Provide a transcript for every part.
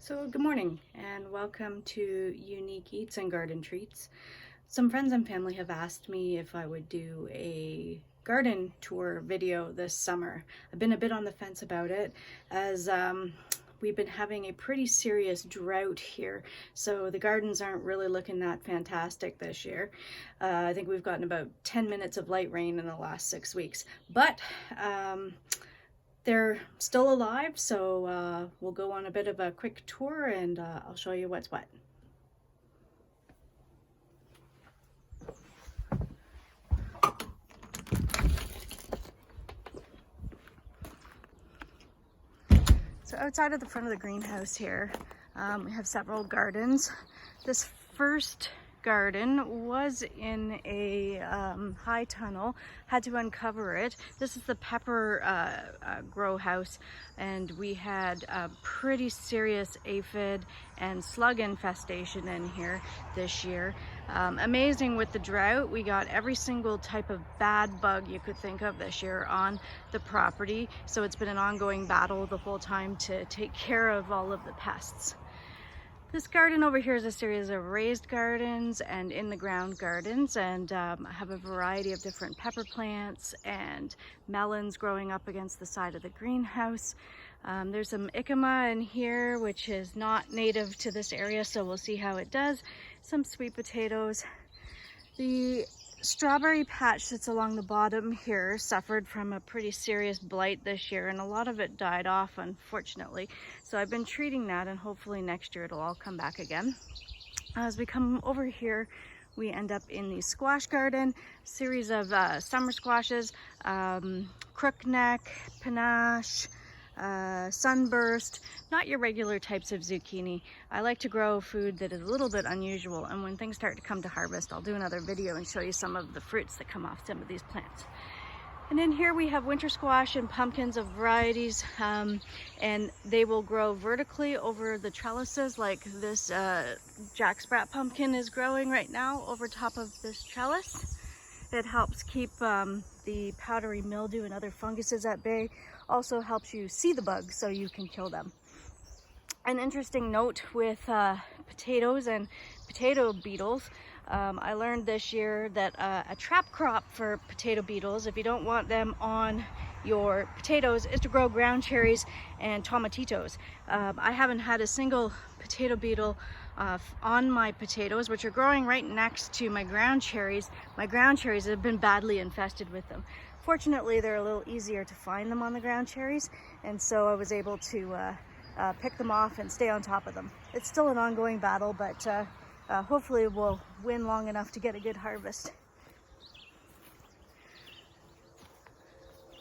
So good morning and welcome to Unique Eats and Garden Treats. Some friends and family have asked me if I would do a garden tour video this summer. I've been a bit on the fence about it as we've been having a pretty serious drought here, so the gardens aren't really looking that fantastic this year. I think we've gotten about 10 minutes of light rain in the last 6 weeks, but they're still alive, so we'll go on a bit of a quick tour and I'll show you what's what. So outside of the front of the greenhouse here, we have several gardens. This first garden was in a high tunnel, had to uncover it. This is the pepper grow house, and we had a pretty serious aphid and slug infestation in here this year. Amazing with the drought, we got every single type of bad bug you could think of this year on the property, so it's been an ongoing battle the whole time to take care of all of the pests. This garden over here is a series of raised gardens and in the ground gardens, and I have a variety of different pepper plants and melons growing up against the side of the greenhouse. There's some icama in here, which is not native to this area, so we'll see how it does. Some sweet potatoes. The strawberry patch that's along the bottom here suffered from a pretty serious blight this year, and a lot of it died off, unfortunately. So I've been treating that, and hopefully next year it'll all come back again. As we come over here, we end up in the squash garden, series of summer squashes, crookneck, panache, sunburst, not your regular types of zucchini. I like to grow food that is a little bit unusual, and when things start to come to harvest, I'll do another video and show you some of the fruits that come off some of these plants. And in here we have winter squash and pumpkins of varieties, and they will grow vertically over the trellises, like this jacksprat pumpkin is growing right now over top of this trellis. It helps keep the powdery mildew and other funguses at bay. Also helps you see the bugs so you can kill them. An interesting note with potatoes and potato beetles, I learned this year that a trap crop for potato beetles, if you don't want them on your potatoes, is to grow ground cherries and tomatitos. I haven't had a single potato beetle on my potatoes, which are growing right next to my ground cherries. My ground cherries have been badly infested with them. Fortunately, they're a little easier to find them on the ground cherries, and so I was able to pick them off and stay on top of them. It's still an ongoing battle, but hopefully we'll win long enough to get a good harvest.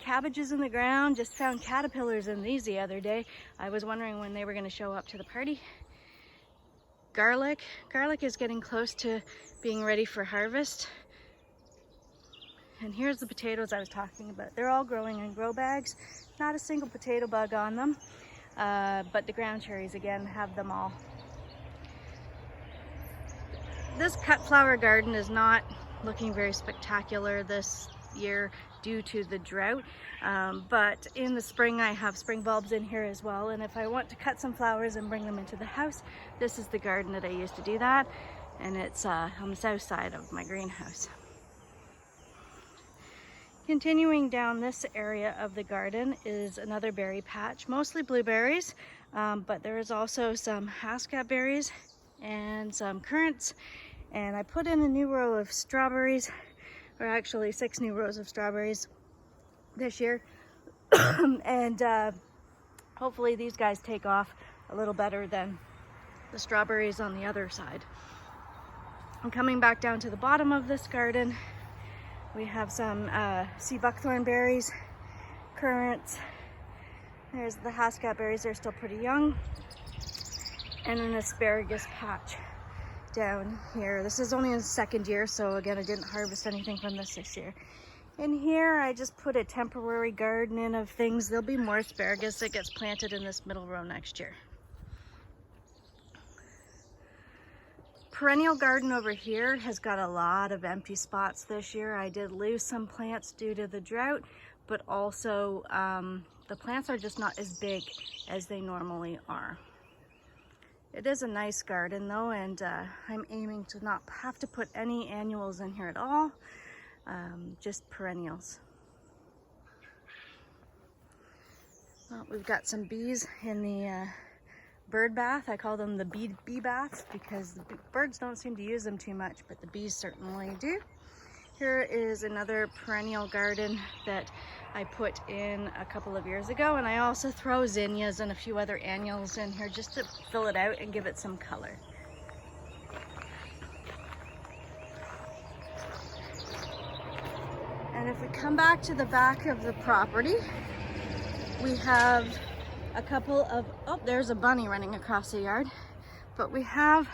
Cabbages in the ground, just found caterpillars in these the other day. I was wondering when they were going to show up to the party. Garlic is getting close to being ready for harvest. And here's the potatoes I was talking about. They're all growing in grow bags. Not a single potato bug on them, but the ground cherries again have them all. This cut flower garden is not looking very spectacular this year due to the drought, but in the spring I have spring bulbs in here as well, and if I want to cut some flowers and bring them into the house, this is the garden that I use to do that, and it's on the south side of my greenhouse. Continuing down this area of the garden is another berry patch, mostly blueberries, but there is also some hascap berries and some currants, and I put in a new row of strawberries, or actually 6 new rows of strawberries this year, and hopefully these guys take off a little better than the strawberries on the other side. I'm coming back down to the bottom of this garden. We have some sea buckthorn berries, currants. There's the hascap berries, they're still pretty young. And an asparagus patch down here. This is only in the second year, so again, I didn't harvest anything from this year. In here, I just put a temporary garden in of things. There'll be more asparagus that gets planted in this middle row next year. Perennial garden over here has got a lot of empty spots this year. I did lose some plants due to the drought, but also the plants are just not as big as they normally are. It is a nice garden though, and I'm aiming to not have to put any annuals in here at all, just perennials. Well, we've got some bees in the bird bath. I call them the bee baths because the birds don't seem to use them too much, but the bees certainly do. Here is another perennial garden that I put in a couple of years ago, and I also throw zinnias and a few other annuals in here just to fill it out and give it some color. And if we come back to the back of the property, we have a couple of, oh, there's a bunny running across the yard, but we have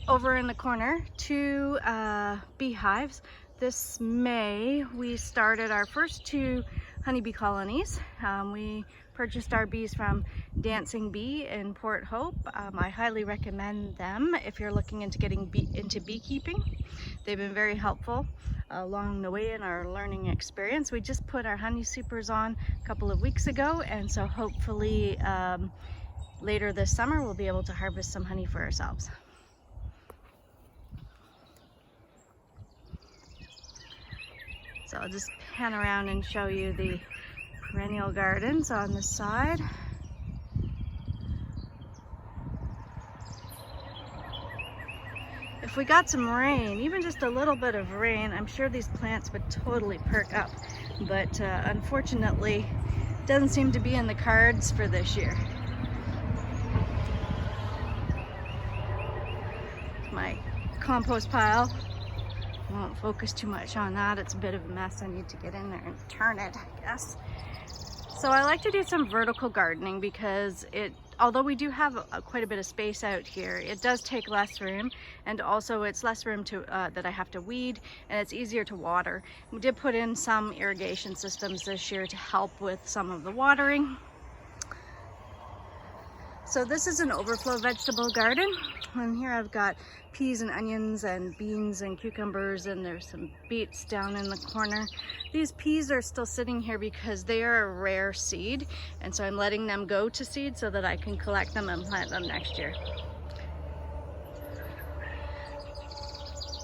over in the corner 2 beehives. This May we started our first 2 honeybee colonies. We purchased our bees from Dancing Bee in Port Hope. I highly recommend them if you're looking into getting into beekeeping. They've been very helpful along the way in our learning experience. We just put our honey supers on a couple of weeks ago, and so hopefully later this summer we'll be able to harvest some honey for ourselves. So I'll just pan around and show you the perennial gardens on the side. If we got some rain, even just a little bit of rain, I'm sure these plants would totally perk up. But unfortunately, it doesn't seem to be in the cards for this year. My compost pile. I won't focus too much on that. It's a bit of a mess. I need to get in there and turn it, I guess. So I like to do some vertical gardening because although we do have quite a bit of space out here, it does take less room, and also it's less room to that I have to weed, and it's easier to water. We did put in some irrigation systems this year to help with some of the watering. So this is an overflow vegetable garden, and here I've got peas and onions and beans and cucumbers, and there's some beets down in the corner. These peas are still sitting here because they are a rare seed, and so I'm letting them go to seed so that I can collect them and plant them next year.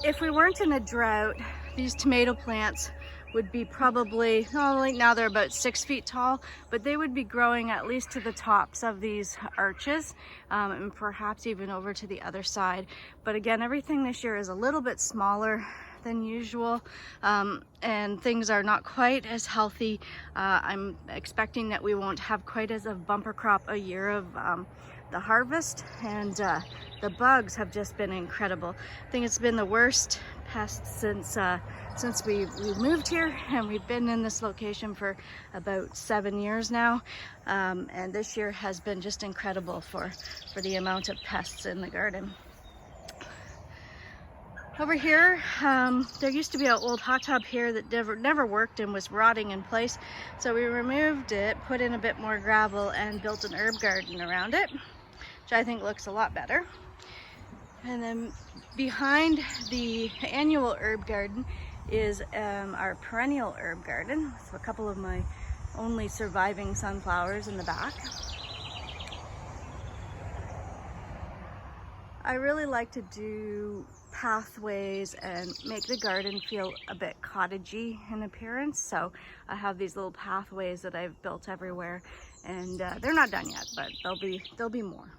If we weren't in a drought, these tomato plants would be probably, right now they're about 6 feet tall, but they would be growing at least to the tops of these arches, and perhaps even over to the other side. But again, everything this year is a little bit smaller than usual, and things are not quite as healthy. I'm expecting that we won't have quite as a bumper crop a year of the harvest, and the bugs have just been incredible. I think it's been the worst pest since we moved here, and we've been in this location for about 7 years now, and this year has been just incredible for the amount of pests in the garden. Over here, there used to be an old hot tub here that never worked and was rotting in place, so we removed it, put in a bit more gravel, and built an herb garden around it, which I think looks a lot better. And then behind the annual herb garden is our perennial herb garden, with a couple of my only surviving sunflowers in the back. I really like to do pathways and make the garden feel a bit cottagey in appearance, so I have these little pathways that I've built everywhere, and they're not done yet, but there'll be more.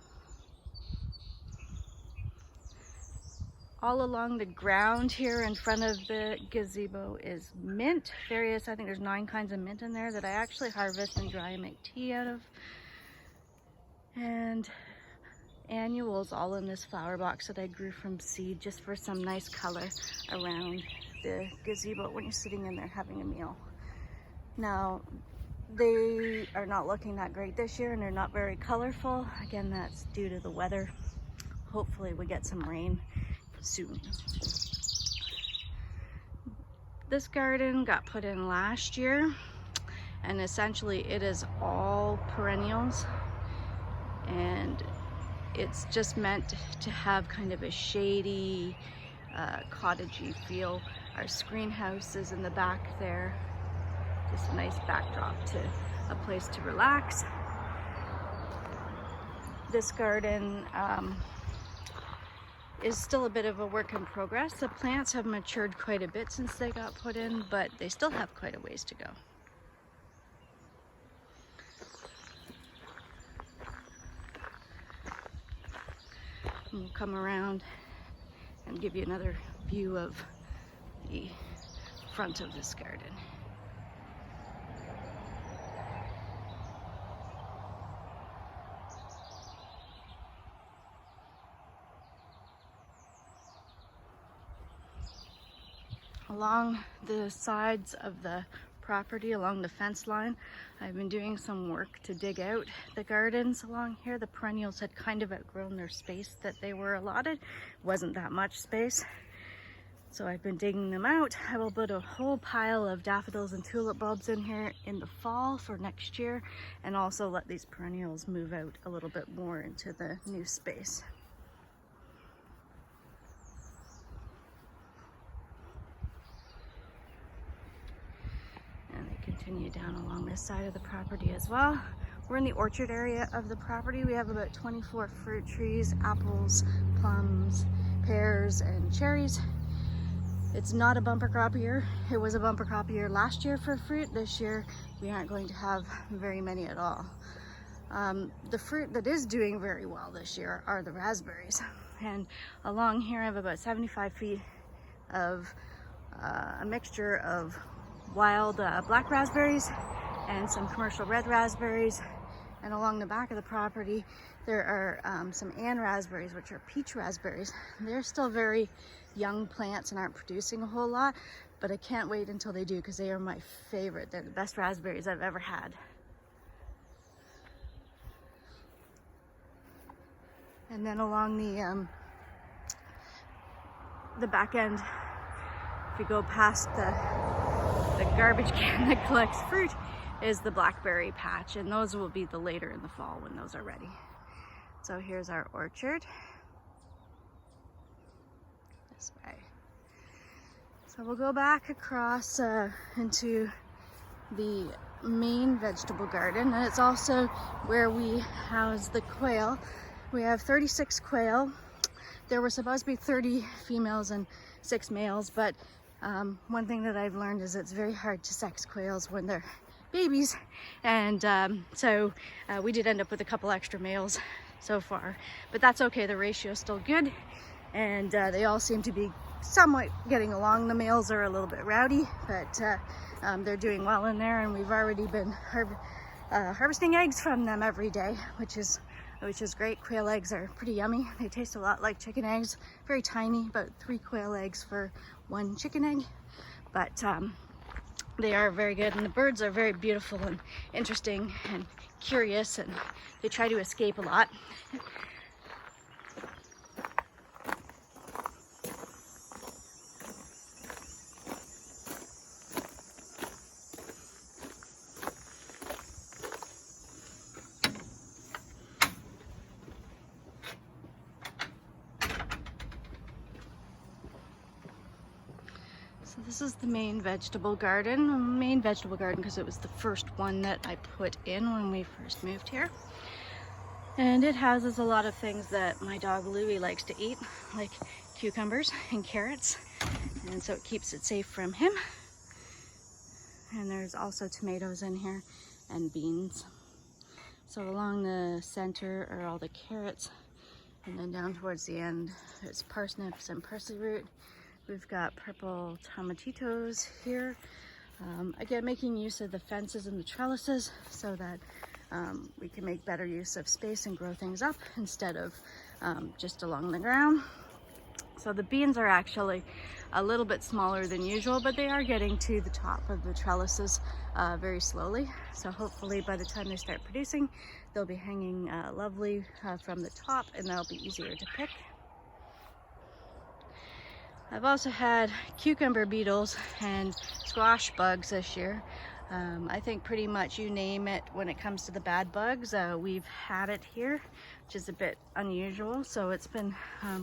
All along the ground here in front of the gazebo is mint. I think there's 9 kinds of mint in there that I actually harvest and dry and make tea out of. And annuals all in this flower box that I grew from seed just for some nice color around the gazebo when you're sitting in there having a meal. Now, they are not looking that great this year, and they're not very colorful. Again, that's due to the weather. Hopefully we get some rain soon. This garden got put in last year, and essentially it is all perennials, and it's just meant to have kind of a shady, cottagey feel. Our screen house is in the back there, just a nice backdrop to a place to relax. this garden is still a bit of a work in progress. The plants have matured quite a bit since they got put in, but they still have quite a ways to go. And we'll come around and give you another view of the front of this garden. Along the sides of the property, along the fence line, I've been doing some work to dig out the gardens along here. The perennials had kind of outgrown their space that they were allotted. Wasn't that much space. So I've been digging them out. I will put a whole pile of daffodils and tulip bulbs in here in the fall for next year, and also let these perennials move out a little bit more into the new space. And they continue down along this side of the property as well. We're in the orchard area of the property. We have about 24 fruit trees, apples, plums, pears, and cherries. It's not a bumper crop year. It was a bumper crop year last year for fruit. This year we aren't going to have very many at all. The fruit that is doing very well this year are the raspberries. And along here I have about 75 feet of a mixture of wild black raspberries and some commercial red raspberries. And along the back of the property there are some Ann raspberries, which are peach raspberries. They're still very young plants and aren't producing a whole lot, but I can't wait until they do because they are my favorite. They're the best raspberries I've ever had. And then along the back end, if you go past the garbage can that collects fruit, is the blackberry patch, and those will be the later in the fall when those are ready. So here's our orchard. This way. So we'll go back across into the main vegetable garden, and it's also where we house the quail. We have 36 quail. There were supposed to be 30 females and 6 males, but one thing that I've learned is it's very hard to sex quails when they're babies, and so we did end up with a couple extra males so far, but that's okay. The ratio is still good, and they all seem to be somewhat getting along. The males are a little bit rowdy, but they're doing well in there, and we've already been harvesting eggs from them every day, which is great. Quail eggs are pretty yummy. They taste a lot like chicken eggs, very tiny, about 3 quail eggs for 1 chicken egg, but they are very good, and the birds are very beautiful and interesting and curious, and they try to escape a lot. So this is the main vegetable garden. Main vegetable garden because it was the first one that I put in when we first moved here. And it houses a lot of things that my dog Louie likes to eat, like cucumbers and carrots. And so it keeps it safe from him. And there's also tomatoes in here and beans. So along the center are all the carrots. And then down towards the end, there's parsnips and parsley root. We've got purple tomatitos here. Again, making use of the fences and the trellises so that we can make better use of space and grow things up instead of just along the ground. So the beans are actually a little bit smaller than usual, but they are getting to the top of the trellises very slowly. So hopefully by the time they start producing, they'll be hanging lovely from the top, and they'll be easier to pick. I've also had cucumber beetles and squash bugs this year. I think pretty much you name it when it comes to the bad bugs, we've had it here, which is a bit unusual. So it's been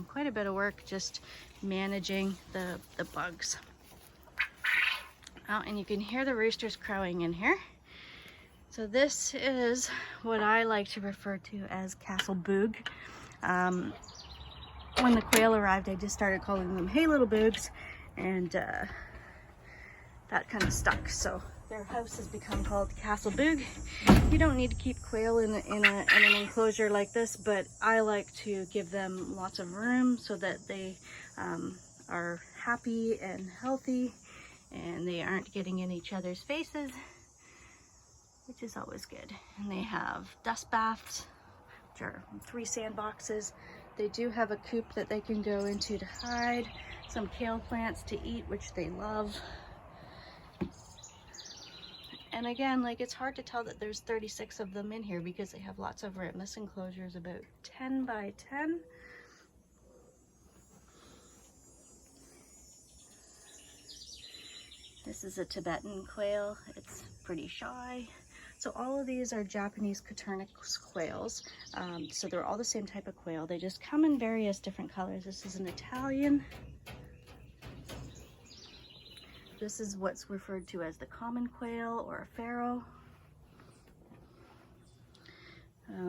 quite a bit of work just managing the bugs. Oh, and you can hear the roosters crowing in here. So this is what I like to refer to as castle boog. When the quail arrived, I just started calling them hey little boogs, and that kind of stuck. So their house has become called castle boog. You don't need to keep quail in an enclosure like this, but I like to give them lots of room so that they are happy and healthy, and they aren't getting in each other's faces, which is always good. And they have dust baths, which are 3 sandboxes. They do have a coop that they can go into to hide, some kale plants to eat, which they love. And again, like, it's hard to tell that there's 36 of them in here because they have lots of room. This enclosure is about 10 by 10. This is a Tibetan quail. It's pretty shy. So all of these are Japanese Coturnix quails. So they're all the same type of quail. They just come in various different colors. This is an Italian. This is what's referred to as the common quail or a pharaoh.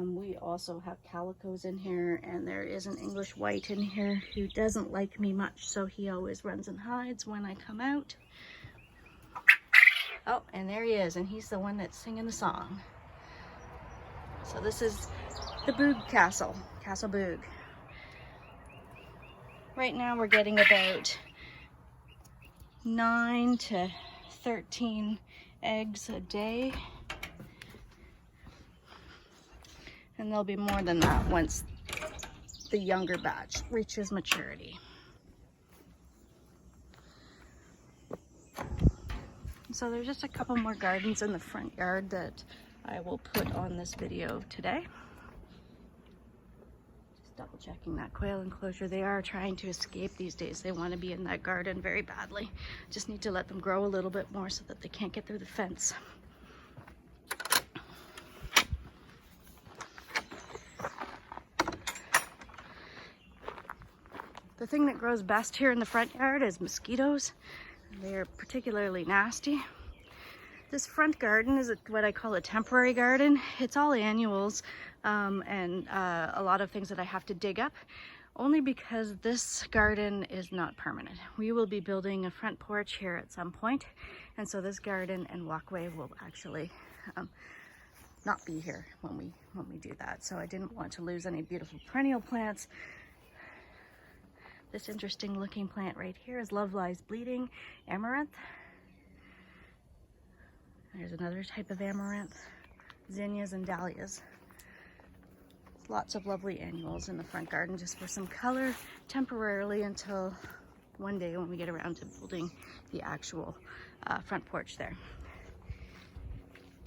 We also have calicos in here, and there is an English white in here who doesn't like me much, so he always runs and hides when I come out. Oh, and there he is, and he's the one that's singing the song. So this is the Boog Castle, Castle Boog. Right now we're getting about 9 to 13 eggs a day. And there'll be more than that once the younger batch reaches maturity. So there's just a couple more gardens in the front yard that I will put on this video today. Just double checking that quail enclosure. They are trying to escape these days. They want to be in that garden very badly. Just need to let them grow a little bit more so that they can't get through the fence. The thing that grows best here in the front yard is mosquitoes. They're particularly nasty. This front garden is what I call a temporary garden. It's all annuals and a lot of things that I have to dig up, only because this garden is not permanent. We will be building a front porch here at some point, and so this garden and walkway will actually not be here when we do that. So I didn't want to lose any beautiful perennial plants. This interesting looking plant right here is Love Lies Bleeding Amaranth. There's another type of amaranth, zinnias and dahlias. Lots of lovely annuals in the front garden just for some color temporarily until one day when we get around to building the actual front porch there.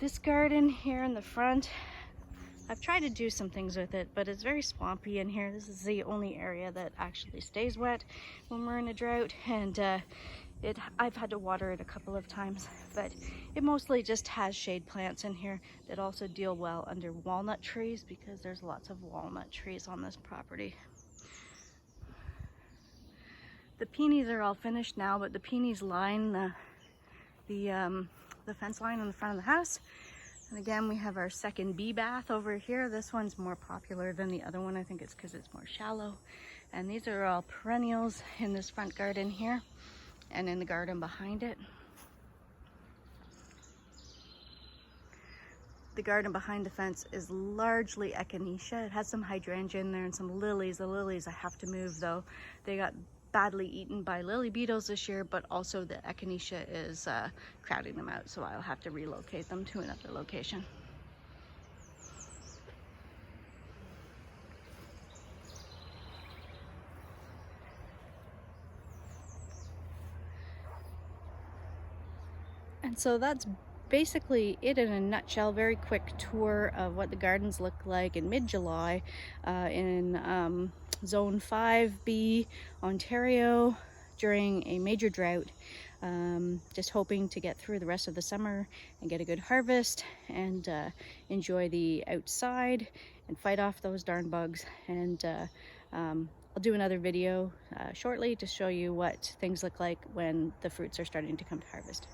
This garden here in the front, I've tried to do some things with it, but it's very swampy in here. This is the only area that actually stays wet when we're in a drought, and I've had to water it a couple of times, but it mostly just has shade plants in here that also deal well under walnut trees because there's lots of walnut trees on this property. The peonies are all finished now, but the peonies line the fence line in the front of the house. And again, we have our second bee bath over here. This one's more popular than the other one. I think it's because it's more shallow. And these are all perennials in this front garden here and in the garden behind it. The garden behind the fence is largely echinacea. It has some hydrangea in there and some lilies. The lilies I have to move though. They got badly eaten by lily beetles this year, but also the echinacea is crowding them out, so I'll have to relocate them to another location. And so that's basically it in a nutshell. Very quick tour of what the gardens look like in mid-July in Zone 5B, Ontario, during a major drought. Just hoping to get through the rest of the summer and get a good harvest and enjoy the outside and fight off those darn bugs. And I'll do another video shortly to show you what things look like when the fruits are starting to come to harvest.